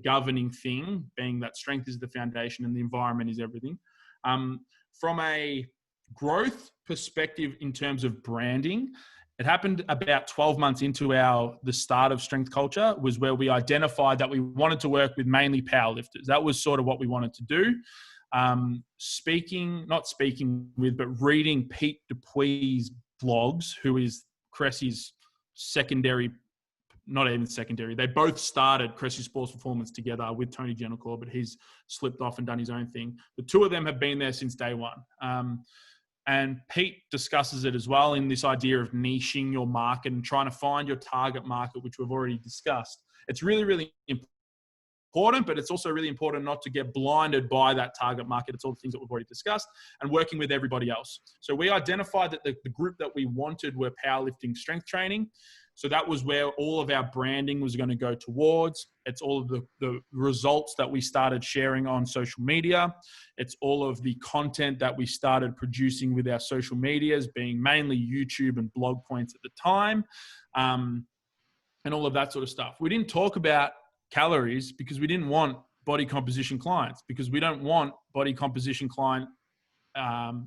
governing thing, being that strength is the foundation and the environment is everything. From a growth perspective in terms of branding, it happened about 12 months into the start of Strength Culture, was where we identified that we wanted to work with mainly powerlifters. That was sort of what we wanted to do. Reading Pete Dupuis's blogs, who is Cressy's secondary, not even secondary. They both started Cressy Sports Performance together with Tony Gentilcore, but he's slipped off and done his own thing. The two of them have been there since day one. And Pete discusses it as well in this idea of niching your market and trying to find your target market, which we've already discussed. It's really, really important, but it's also really important not to get blinded by that target market. It's all the things that we've already discussed, and working with everybody else. So we identified that the group that we wanted were powerlifting strength training. So that was where all of our branding was going to go towards. It's all of the results that we started sharing on social media. It's all of the content that we started producing with our social medias, being mainly YouTube and blog points at the time, and all of that sort of stuff. We didn't talk about calories because we didn't want body composition clients, because we don't want body composition client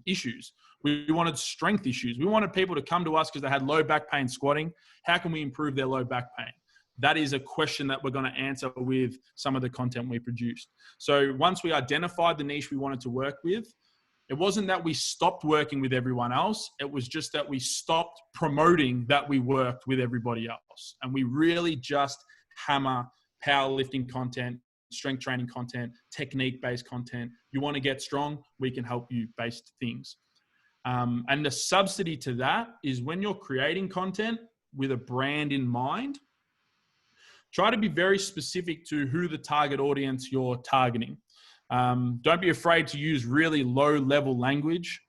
issues. We wanted strength issues. We wanted people to come to us because they had low back pain squatting. How can we improve their low back pain? That is a question that we're going to answer with some of the content we produced. So once we identified the niche we wanted to work with, it wasn't that we stopped working with everyone else. It was just that we stopped promoting that we worked with everybody else. And we really just hammer powerlifting content, strength training content, technique-based content. You want to get strong, we can help you based things. And the subsidy to that is when you're creating content with a brand in mind, try to be very specific to who the target audience you're targeting. Don't be afraid to use really low-level language,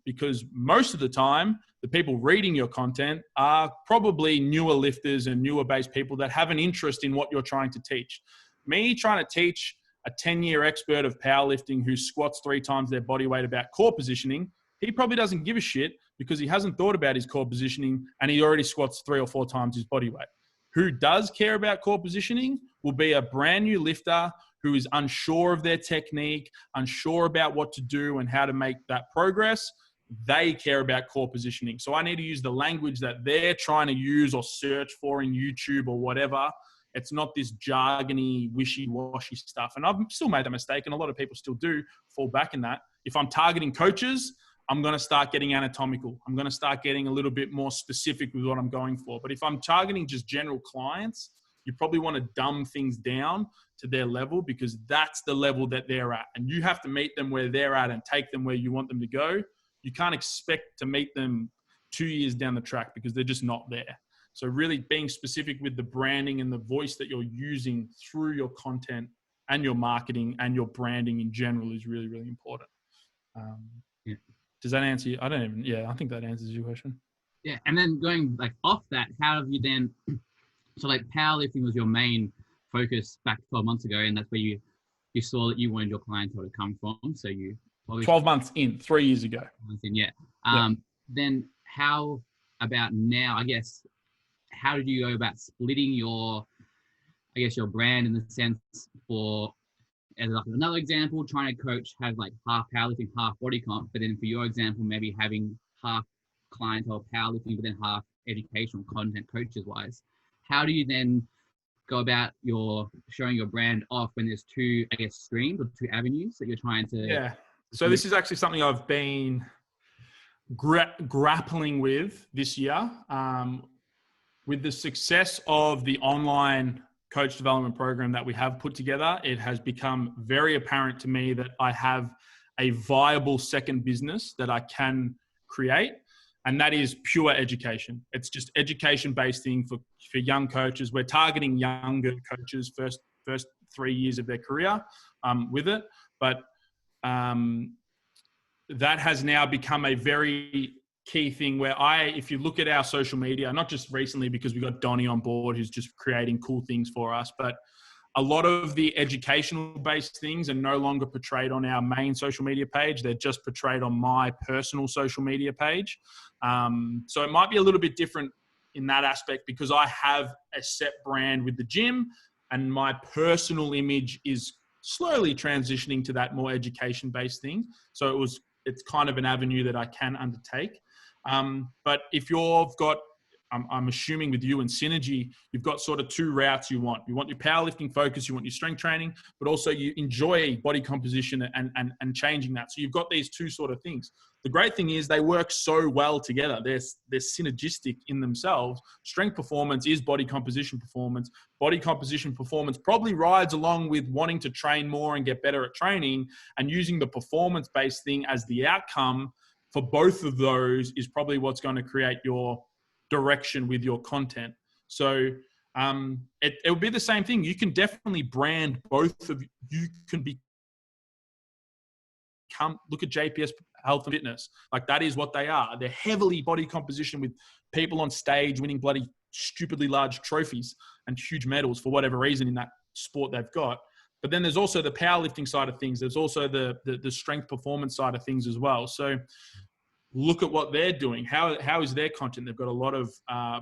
because most of the time, the people reading your content are probably newer lifters and newer based people that have an interest in what you're trying to teach. Me trying to teach a 10-year expert of powerlifting who squats 3 times their body weight about core positioning, he probably doesn't give a shit because he hasn't thought about his core positioning and he already squats 3 or 4 times his body weight. Who does care about core positioning will be a brand new lifter who is unsure of their technique, unsure about what to do and how to make that progress. They care about core positioning. So I need to use the language that they're trying to use or search for in YouTube or whatever. It's not this jargony, wishy-washy stuff. And I've still made that mistake, and a lot of people still do fall back in that. If I'm targeting coaches, I'm going to start getting anatomical. I'm going to start getting a little bit more specific with what I'm going for. But if I'm targeting just general clients, you probably want to dumb things down to their level, because that's the level that they're at. And you have to meet them where they're at and take them where you want them to go. You can't expect to meet them 2 years down the track because they're just not there. So really being specific with the branding and the voice that you're using through your content and your marketing and your branding in general is really, really important. Does that answer you? I think that answers your question. Yeah. And then going like off that, how have you then, so like powerlifting was your main focus back 12 months ago, and that's where you saw that you wanted your clientele to come from. So you 12 months in, 3 years ago. Yeah. Then how about now, I guess, how did you go about splitting your brand in the sense for, as like another example, trying to coach, have like half powerlifting, half body comp, but then for your example, maybe having half clientele powerlifting, but then half educational content coaches wise. How do you then go about showing your brand off when there's 2, I guess, streams or 2 avenues that you're trying to? Yeah. So this is actually something I've been grappling with this year. With the success of the online coach development program that we have put together, it has become very apparent to me that I have a viable second business that I can create. And that is pure education. It's just education-based thing for young coaches. We're targeting younger coaches first 3 years of their career with it. But that has now become a very key thing where if you look at our social media, not just recently because we got Donnie on board who's just creating cool things for us, but a lot of the educational based things are no longer portrayed on our main social media page. They're just portrayed on my personal social media page. So it might be a little bit different in that aspect because I have a set brand with the gym and my personal image is slowly transitioning to that more education based thing. So it's kind of an avenue that I can undertake. But if you've got, I'm assuming with you and Synergy, you've got sort of two routes you want. You want your powerlifting focus, you want your strength training, but also you enjoy body composition and changing that. So you've got these two sort of things. The great thing is they work so well together. They're synergistic in themselves. Strength performance is body composition performance. Body composition performance probably rides along with wanting to train more and get better at training, and using the performance-based thing as the outcome for both of those is probably what's going to create your direction with your content. So it will be the same thing. You can definitely brand both of you. Can look at JPS Health and Fitness. Like that is what they are. They're heavily body composition with people on stage winning bloody stupidly large trophies and huge medals for whatever reason in that sport they've got. But then there's also the powerlifting side of things. There's also the strength performance side of things as well. So look at what they're doing. How is their content? They've got a lot of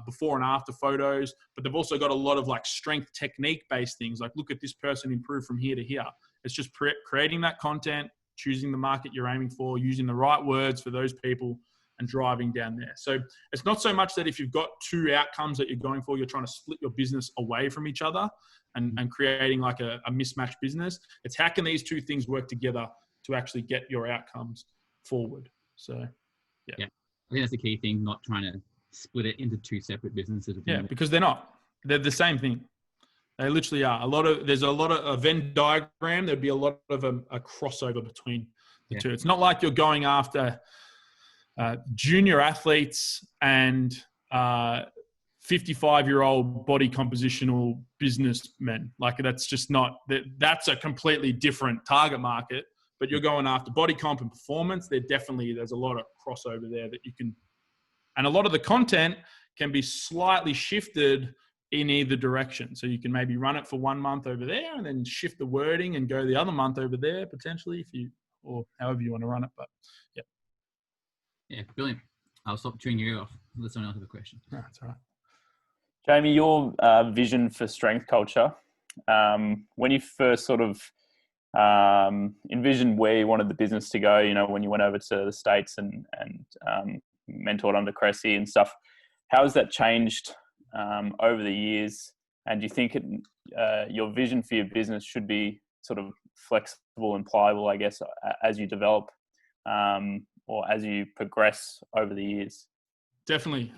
before and after photos, but they've also got a lot of like strength technique based things. Like look at this person improve from here to here. It's just creating that content, choosing the market you're aiming for, using the right words for those people and driving down there. So it's not so much that if you've got two outcomes that you're going for, you're trying to split your business away from each other and creating like a mismatched business. It's how can these two things work together to actually get your outcomes forward. So yeah, I think that's the key thing, not trying to split it into two separate businesses. Yeah, because they're not. They're the same thing. They literally are. There's a lot of a Venn diagram. There'd be a lot of a crossover between the two. It's not like you're going after junior athletes and 55-year-old body compositional businessmen. Like that's just not. That's a completely different target market. But you're going after body comp and performance. There's a lot of crossover there that you can, and a lot of the content can be slightly shifted in either direction. So you can maybe run it for 1 month over there and then shift the wording and go the other month over there potentially or however you want to run it. But yeah. Yeah, brilliant. I'll stop chewing your ear off. Let someone else have a question. No, that's all right. Jamie, your vision for strength culture, when you first sort of envisioned where you wanted the business to go, when you went over to the States and mentored under Cressy and stuff, how has that changed over the years? And do you think your vision for your business should be sort of flexible and pliable, I guess, as you develop or as you progress over the years? Definitely.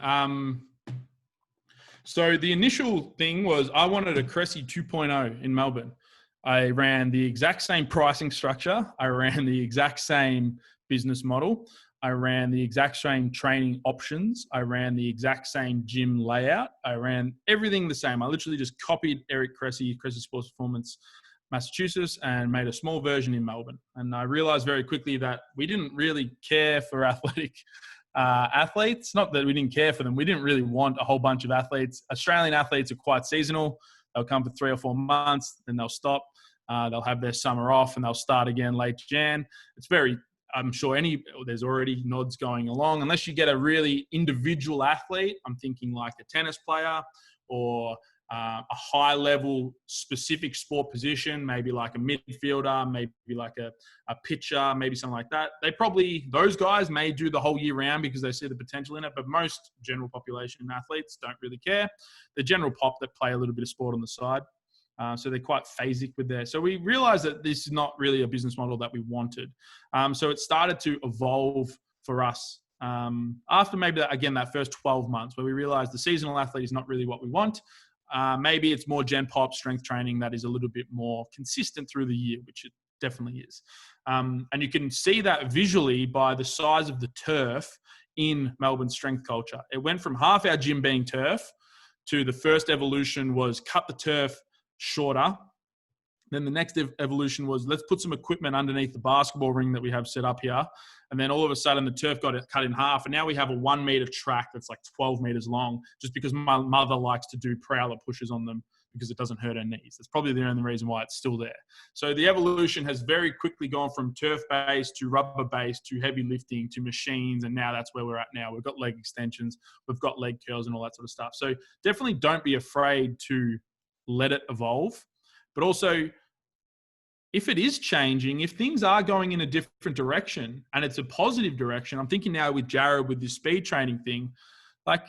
So the initial thing was I wanted a Cressy 2.0 in Melbourne. I ran the exact same pricing structure. I ran the exact same business model. I ran the exact same training options. I ran the exact same gym layout. I ran everything the same. I literally just copied Eric Cressy Sports Performance, Massachusetts, and made a small version in Melbourne. And I realized very quickly that we didn't really care for athletic athletes. Not that we didn't care for them. We didn't really want a whole bunch of athletes. Australian athletes are quite seasonal. They'll come for 3 or 4 months, then they'll stop. They'll have their summer off and they'll start again late Jan. I'm sure there's already nods going along. Unless you get a really individual athlete, I'm thinking like a tennis player or a high level specific sport position, maybe like a midfielder, maybe like a pitcher, maybe something like that. Those guys may do the whole year round because they see the potential in it, but most general population athletes don't really care. The general pop that play a little bit of sport on the side. So they're quite phasic with there. So we realized that this is not really a business model that we wanted. So it started to evolve for us after maybe, that first 12 months where we realized the seasonal athlete is not really what we want. Maybe it's more gen pop strength training that is a little bit more consistent through the year, which it definitely is. And you can see that visually by the size of the turf in Melbourne Strength Culture. It went from half our gym being turf to the first evolution was cut the turf shorter. Then the next evolution was let's put some equipment underneath the basketball ring that we have set up here. And then all of a sudden the turf got cut in half. And now we have a 1 meter track that's like 12 meters long just because my mother likes to do prowler pushes on them because it doesn't hurt her knees. That's probably the only reason why it's still there. So the evolution has very quickly gone from turf-based to rubber-based to heavy lifting to machines, and now that's where we're at now. We've got leg extensions, we've got leg curls and all that sort of stuff. So definitely don't be afraid to let it evolve. But also, if it is changing, if things are going in a different direction and it's a positive direction, I'm thinking now with Jared, with this speed training thing, like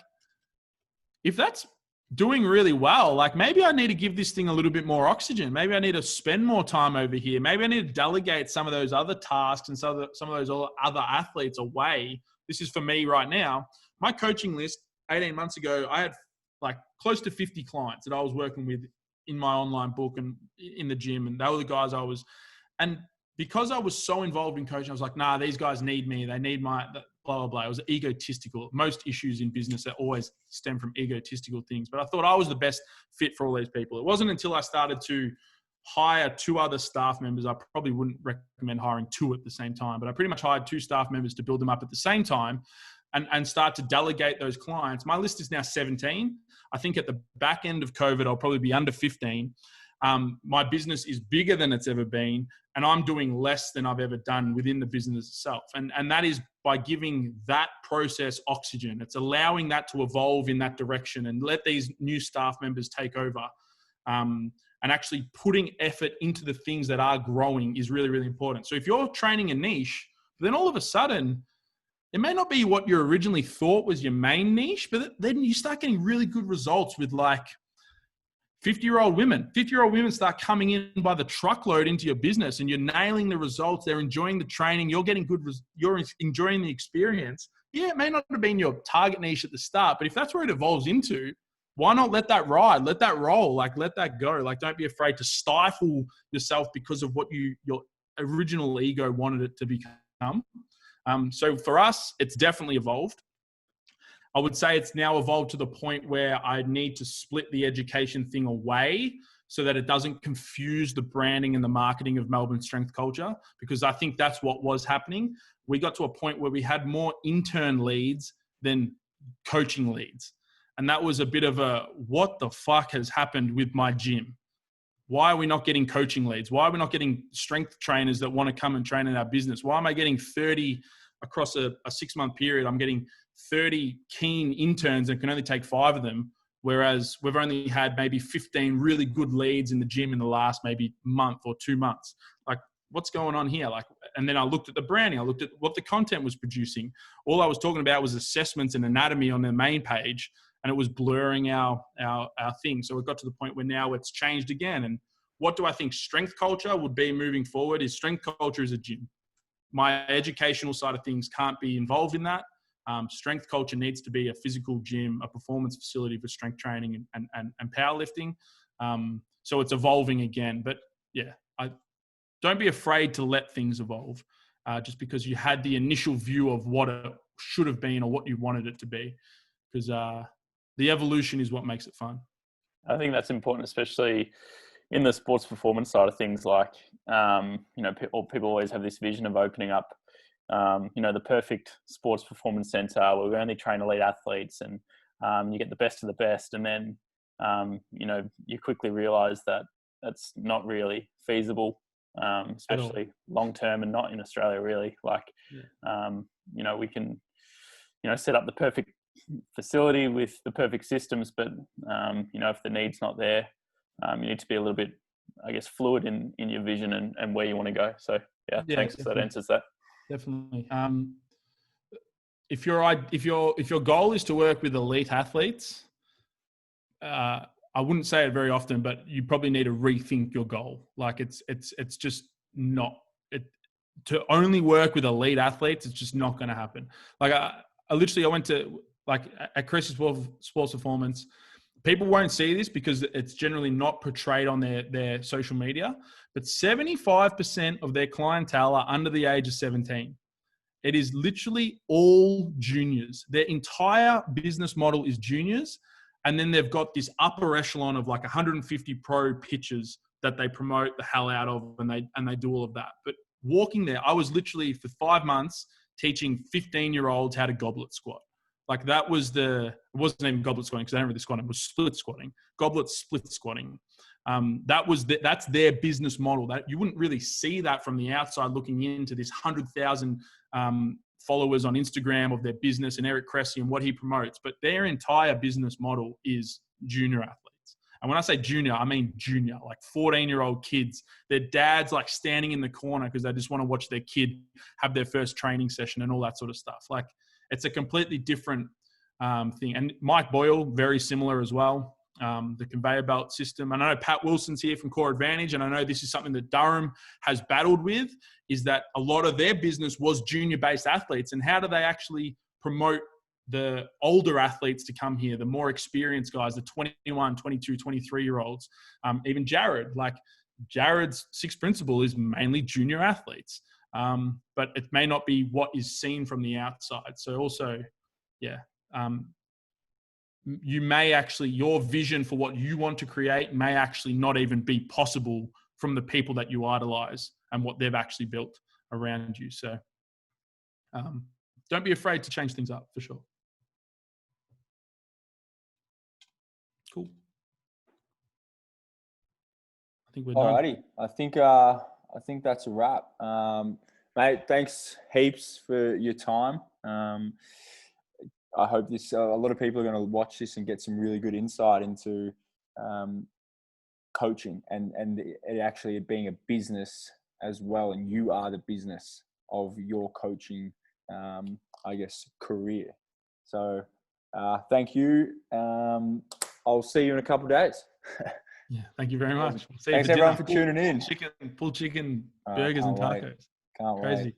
if that's doing really well, like maybe I need to give this thing a little bit more oxygen. Maybe I need to spend more time over here. Maybe I need to delegate some of those other tasks and some of those other athletes away. This is for me right now. My coaching list 18 months ago, I had like close to 50 clients that I was working with in my online book and in the gym. And they were the guys and because I was so involved in coaching, I was like, nah, these guys need me. They need my blah, blah, blah. It was egotistical. Most issues in business that always stem from egotistical things. But I thought I was the best fit for all these people. It wasn't until I started to hire 2 other staff members. I probably wouldn't recommend hiring 2 at the same time, but I pretty much hired 2 staff members to build them up at the same time and start to delegate those clients. My list is now 17. I think at the back end of COVID, I'll probably be under 15. My business is bigger than it's ever been, and I'm doing less than I've ever done within the business itself. And that is by giving that process oxygen. It's allowing that to evolve in that direction and let these new staff members take over. And actually putting effort into the things that are growing is really, really important. So if you're training a niche, then all of a sudden, it may not be what you originally thought was your main niche, but then you start getting really good results with like 50-year-old women. 50-year-old women start coming in by the truckload into your business, and you're nailing the results. They're enjoying the training. You're getting you're enjoying the experience. Yeah, it may not have been your target niche at the start, but if that's where it evolves into, why not let that ride? Let that roll. Like, let that go. Like, don't be afraid to stifle yourself because of what your original ego wanted it to become. So for us, it's definitely evolved. I would say it's now evolved to the point where I need to split the education thing away so that it doesn't confuse the branding and the marketing of Melbourne Strength Culture, because I think that's what was happening. We got to a point where we had more intern leads than coaching leads. And that was a bit of a, what the fuck has happened with my gym? Why are we not getting coaching leads? Why are we not getting strength trainers that want to come and train in our business? Why am I getting 30 across a 6-month period? I'm getting 30 keen interns and can only take 5 of them, whereas we've only had maybe 15 really good leads in the gym in the last maybe month or 2 months. Like, what's going on here? Like, and then I looked at the branding. I looked at what the content was producing. All I was talking about was assessments and anatomy on their main page, and it was blurring our thing. So it got to the point where now it's changed again. And what do I think strength culture would be moving forward is strength culture is a gym. My educational side of things can't be involved in that. Strength culture needs to be a physical gym, a performance facility for strength training and powerlifting. So it's evolving again. But yeah, don't be afraid to let things evolve just because you had the initial view of what it should have been or what you wanted it to be. Because the evolution is what makes it fun. I think that's important, especially in the sports performance side of things. Like, people always have this vision of opening up, the perfect sports performance center where we only train elite athletes and you get the best of the best. And then, you quickly realize that that's not really feasible, especially long-term and not in Australia really. Like, we can, set up the perfect facility with the perfect systems, but if the need's not there, you need to be a little bit, I guess, fluid in your vision and where you want to go. So yeah, thanks. Definitely. That answers that. Definitely. If your goal is to work with elite athletes, I wouldn't say it very often, but you probably need to rethink your goal. Like it's just not it to only work with elite athletes. It's just not going to happen. Like I went to at Chris's Sports Performance. People won't see this because it's generally not portrayed on their social media, but 75% of their clientele are under the age of 17. It is literally all juniors. Their entire business model is juniors. And then they've got this upper echelon of like 150 pro pitches that they promote the hell out of, and they do all of that. But walking there, I was literally for 5 months teaching 15-year-olds how to goblet squat. Like that was it wasn't even goblet squatting because they don't really squat, it was split squatting, goblet split squatting. That's their business model. That you wouldn't really see that from the outside looking into this 100,000 followers on Instagram of their business and Eric Cressy and what he promotes. But their entire business model is junior athletes. And when I say junior, I mean junior, like 14-year-old kids. Their dad's like standing in the corner because they just want to watch their kid have their first training session and all that sort of stuff. Like it's a completely different thing. And Mike Boyle, very similar as well. The conveyor belt system. And I know Pat Wilson's here from Core Advantage, and I know this is something that Durham has battled with, is that a lot of their business was junior-based athletes. And how do they actually promote the older athletes to come here, the more experienced guys, the 21, 22, 23-year-olds, even Jared. Like Jared's sixth principle is mainly junior athletes, but it may not be what is seen from the outside. So also, yeah, you may actually, your vision for what you want to create may actually not even be possible from the people that you idolize and what they've actually built around you. So don't be afraid to change things up, for sure. Cool. I think we're done. Alrighty. I think that's a wrap. Mate, thanks heaps for your time. I hope this, a lot of people are going to watch this and get some really good insight into coaching and it actually being a business as well. And you are the business of your coaching, I guess, career. So thank you. I'll see you in a couple of days. Yeah, thank you very much. Thanks everyone for tuning in. Pulled chicken burgers and tacos. Can't Crazy. wait.